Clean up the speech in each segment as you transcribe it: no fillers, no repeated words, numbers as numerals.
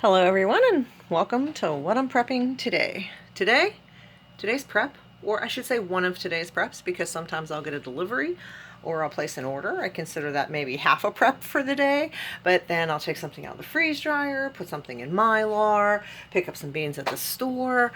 Hello everyone and welcome to what I'm prepping today. Today's prep, or I should say one of today's preps, because sometimes I'll get a delivery or I'll place an order. I consider that maybe half a prep for the day, but then I'll take something out of the freeze dryer, put something in Mylar, pick up some beans at the store.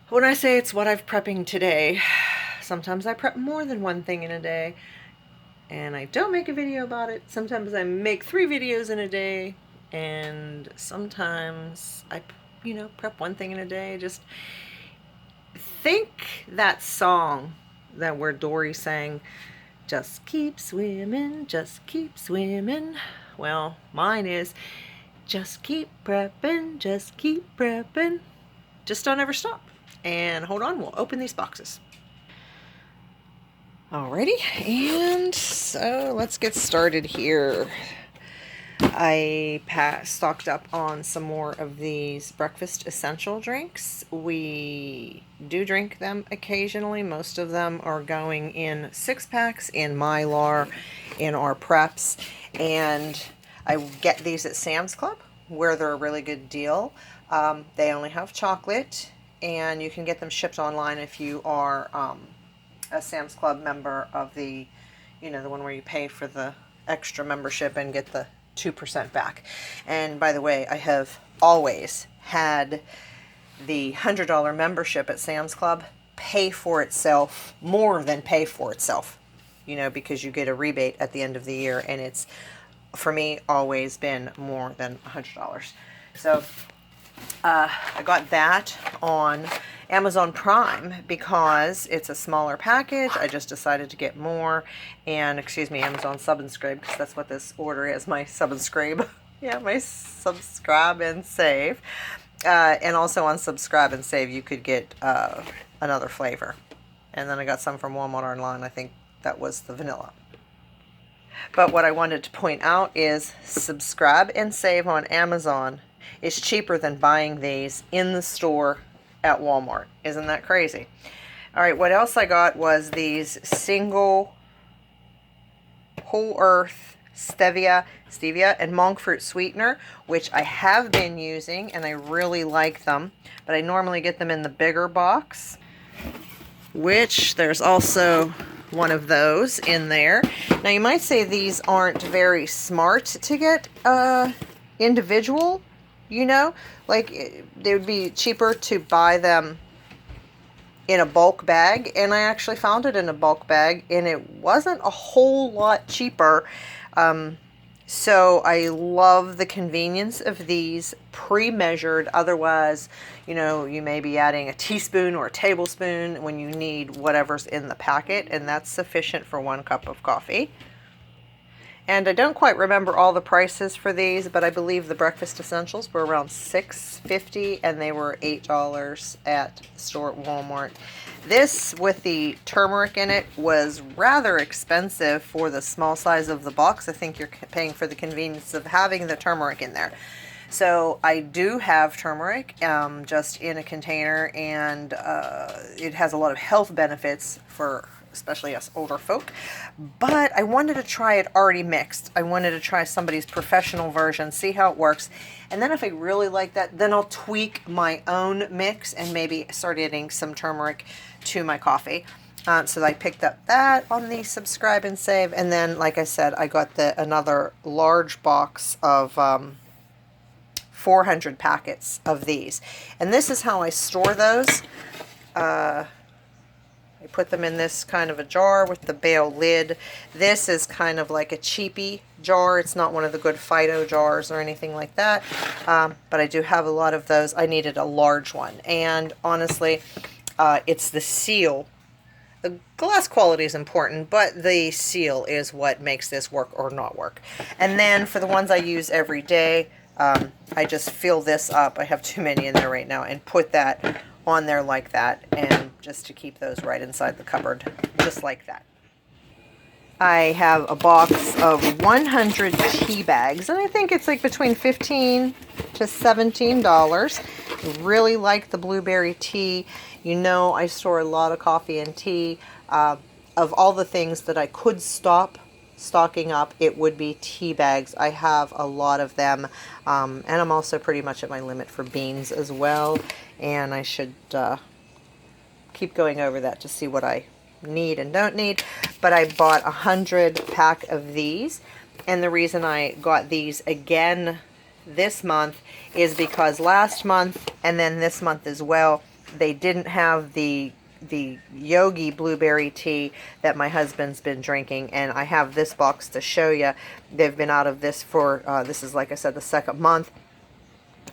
When I say it's what I'm prepping today, sometimes I prep more than one thing in a day and I don't make a video about it. Sometimes I make 3 videos in a day, and sometimes I, prep one thing in a day. Just think that song that where Dory sang, just keep swimming, just keep swimming. Well, mine is just keep prepping, just keep prepping. Just don't ever stop. And hold on, we'll open these boxes. Alrighty, and so let's get started here. I stocked up on some more of these breakfast essential drinks. We do drink them occasionally. Most of them are going in 6-packs in Mylar in our preps, and I get these at Sam's Club where they're a really good deal. They only have chocolate, and you can get them shipped online if you are a Sam's Club member of the one where you pay for the extra membership and get the 2% back. And by the way, I have always had the $100 membership at Sam's Club pay for itself, more than pay for itself, because you get a rebate at the end of the year, and it's, for me, always been more than $100. So I got that on Amazon Prime because it's a smaller package. I just decided to get more, and excuse me, Amazon Sub and Scrape, because that's what this order is, my Sub and Scrape. Yeah, my Subscribe and Save. And also on Subscribe and Save you could get another flavor. And then I got some from Walmart online. I think that was the vanilla. But what I wanted to point out is Subscribe and Save on Amazon is cheaper than buying these in the store at Walmart. Isn't that crazy? All right, what else I got was these single whole earth stevia and monk fruit sweetener, which I have been using and I really like them, but I normally get them in the bigger box, which there's also one of those in there. Now you might say these aren't very smart to get individual, like they would be cheaper to buy them in a bulk bag, and I actually found it in a bulk bag and it wasn't a whole lot cheaper. So I love the convenience of these pre-measured. Otherwise, you may be adding a teaspoon or a tablespoon when you need whatever's in the packet, and that's sufficient for 1 cup of coffee. And I don't quite remember all the prices for these, but I believe the breakfast essentials were around $6.50 and they were $8 at the store at Walmart. This, with the turmeric in it, was rather expensive for the small size of the box. I think you're paying for the convenience of having the turmeric in there. So I do have turmeric just in a container, and it has a lot of health benefits for especially us older folk, but I wanted to try it already mixed. I wanted to try somebody's professional version, see how it works, and then if I really like that, then I'll tweak my own mix and maybe start adding some turmeric to my coffee. So I picked up that on the Subscribe and Save, and then, like I said, I got another large box of 400 packets of these, and this is how I store those. I put them in this kind of a jar with the bale lid. This is kind of like a cheapy jar. It's not one of the good Fido jars or anything like that. But I do have a lot of those. I needed a large one. And honestly, it's the seal. The glass quality is important, but the seal is what makes this work or not work. And then for the ones I use every day, I just fill this up. I have too many in there right now, and put that on there like that, and just to keep those right inside the cupboard, just like that. I have a box of 100 tea bags, and I think it's like between $15 to $17. I really like the blueberry tea. I store a lot of coffee and tea. Of all the things that I could stop stocking up, it would be tea bags. I have a lot of them, and I'm also pretty much at my limit for beans as well, and I should keep going over that to see what I need and don't need. But I bought 100 pack of these, and the reason I got these again this month is because last month and then this month as well, they didn't have the Yogi blueberry tea that my husband's been drinking, and I have this box to show you. They've been out of this for this is, like I said, the second month,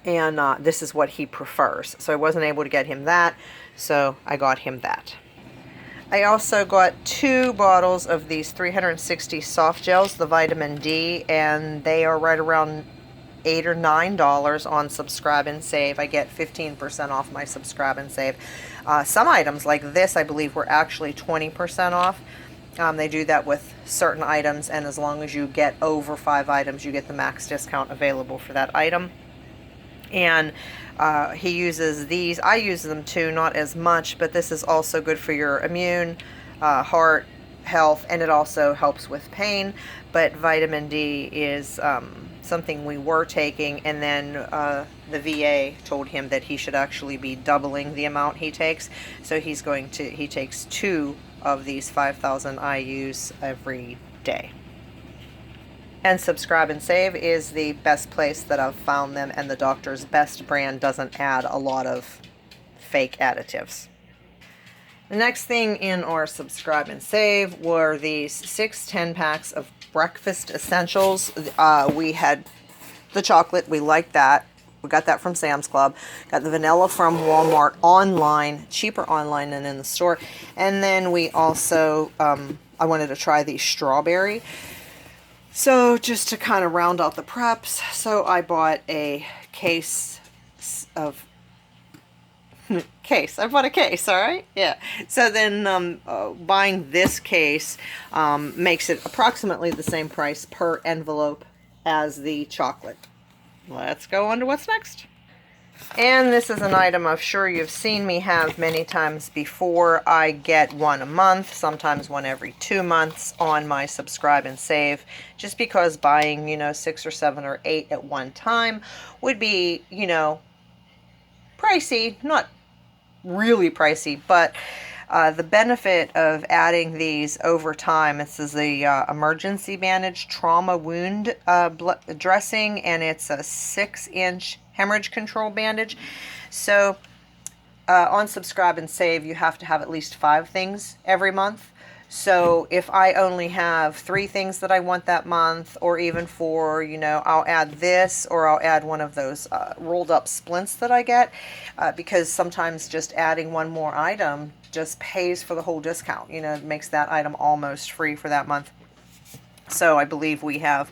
and this is what he prefers. So I wasn't able to get him that, so I got him that. I also got 2 bottles of these 360 soft gels, the vitamin D, and they are right around $8 or $9 on Subscribe and Save. I get 15% off my Subscribe and Save. Some items like this, I believe, were actually 20% off. They do that with certain items, and as long as you get over 5 items, you get the max discount available for that item. And he uses these. I use them too, not as much, but this is also good for your immune, heart health, and it also helps with pain. But vitamin D is something we were taking, and then the VA told him that he should actually be doubling the amount he takes. So he takes 2 of these 5,000 IUs every day. And Subscribe and Save is the best place that I've found them, and the Doctor's Best brand doesn't add a lot of fake additives. The next thing in our Subscribe and Save were these 6 10-packs of breakfast essentials. We had the chocolate. We liked that. We got that from Sam's Club. Got the vanilla from Walmart online, cheaper online than in the store. And then we also, I wanted to try the strawberry. So just to kind of round out the preps, so I bought a case of I bought a case, all right? Yeah. So then buying this case makes it approximately the same price per envelope as the chocolate. Let's go on to what's next. And this is an item I'm sure you've seen me have many times before. I get one a month, sometimes one every 2 months on my Subscribe and Save, just because buying, 6 or 7 or 8 at one time would be, pricey. Not really pricey, but the benefit of adding these over time, this is the Emergency Bandage Trauma Wound Dressing, and it's a 6-inch hemorrhage control bandage. So on Subscribe and Save, you have to have at least 5 things every month. So if I only have 3 things that I want that month, or even 4, I'll add this, or I'll add one of those rolled up splints that I get, because sometimes just adding one more item just pays for the whole discount. It makes that item almost free for that month. So I believe we have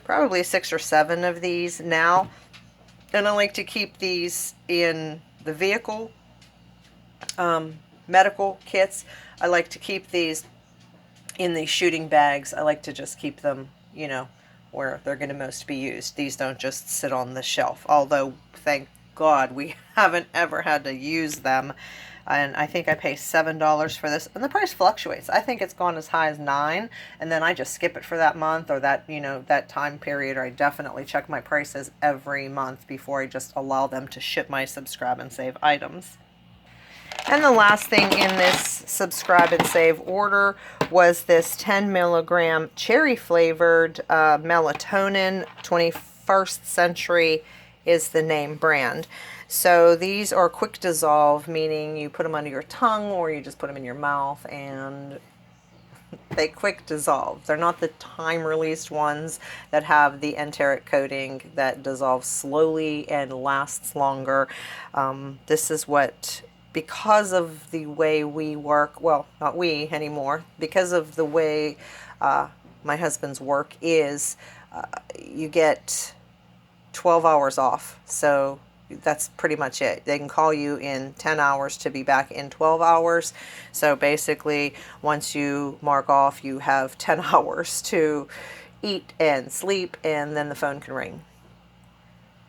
probably 6 or 7 of these now. And I like to keep these in the vehicle, medical kits. I like to keep these in the shooting bags. I like to just keep them, where they're going to most be used. These don't just sit on the shelf, although thank God we haven't ever had to use them. And I think I pay $7 for this, and the price fluctuates. I think it's gone as high as $9, and then I just skip it for that month or that, that time period, or I definitely check my prices every month before I just allow them to ship my Subscribe and Save items. And the last thing in this Subscribe and Save order was this 10 milligram cherry flavored melatonin. 21st Century is the name brand. So these are quick dissolve, meaning you put them under your tongue or you just put them in your mouth and they quick dissolve. They're not the time released ones that have the enteric coating that dissolves slowly and lasts longer. This is what, because of the way we work, well, not we anymore, because of the way my husband's work is, you get 12 hours off. So that's pretty much it. They can call you in 10 hours to be back in 12 hours. So basically, once you mark off, you have 10 hours to eat and sleep, and then the phone can ring.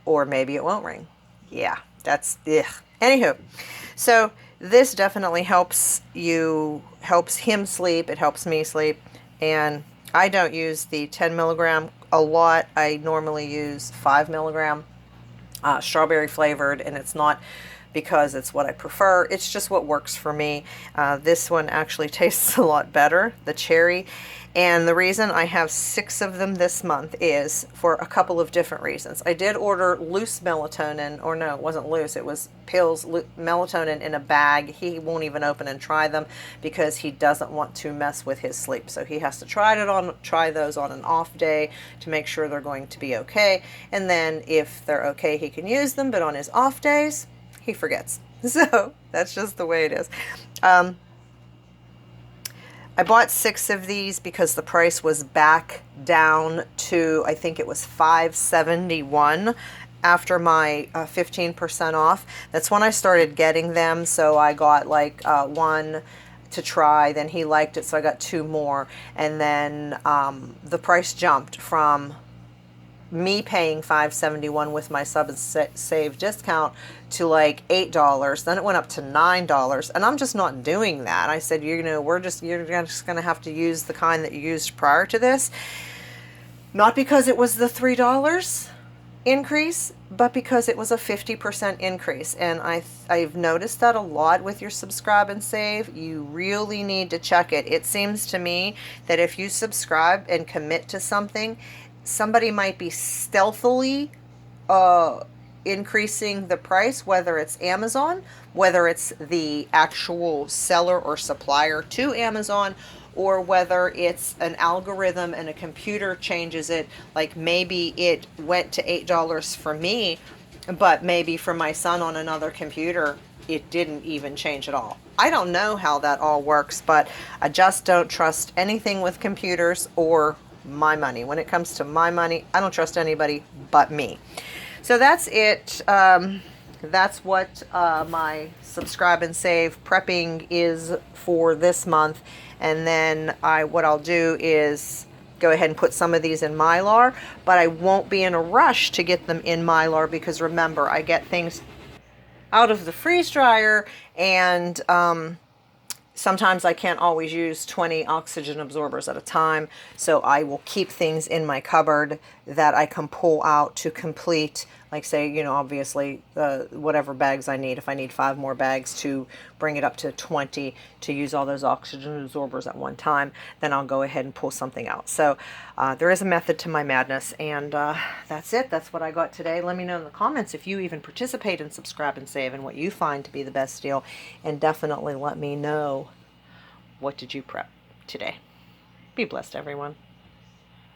Or maybe it won't ring. Yeah, that's, ugh. Anywho, so this definitely helps him sleep. It helps me sleep. And I don't use the 10 milligram a lot. I normally use 5 milligram strawberry flavored, and it's not because it's what I prefer. It's just what works for me. This one actually tastes a lot better, the cherry. And the reason I have 6 of them this month is for a couple of different reasons. I did order loose melatonin, or no, it wasn't loose, it was pills, melatonin in a bag. He won't even open and try them because he doesn't want to mess with his sleep. So he has to try those on an off day to make sure they're going to be okay. And then if they're okay, he can use them, but on his off days, he forgets. So that's just the way it is. I bought 6 of these because the price was back down to, I think it was $5.71 after my 15% off. That's when I started getting them. So I got like one to try, then he liked it, so I got 2 more. And then the price jumped from me paying $5.71 with my Sub and Save discount to like $8. Then it went up to $9, and I'm just not doing that. I said, you're just gonna have to use the kind that you used prior to this. Not because it was the $3 increase, but because it was a 50% increase. And I've noticed that a lot with your Subscribe and Save. You really need to check it. It seems to me that if you subscribe and commit to something, somebody might be stealthily increasing the price, whether it's Amazon, whether it's the actual seller or supplier to Amazon, or whether it's an algorithm and a computer changes it. Like maybe it went to $8 for me, but maybe for my son on another computer, it didn't even change at all. I don't know how that all works, but I just don't trust anything with computers or my money. When it comes to my money, I don't trust anybody but me. So that's it. That's what my Subscribe and Save prepping is for this month. And then what I'll do is go ahead and put some of these in Mylar, but I won't be in a rush to get them in Mylar because remember, I get things out of the freeze dryer, and sometimes I can't always use 20 oxygen absorbers at a time, so I will keep things in my cupboard that I can pull out to complete, like say, obviously whatever bags I need. If I need 5 more bags to bring it up to 20 to use all those oxygen absorbers at one time, then I'll go ahead and pull something out. So there is a method to my madness, and that's it. That's what I got today. Let me know in the comments if you even participate in Subscribe and Save and what you find to be the best deal, and definitely let me know, what did you prep today? Be blessed, everyone.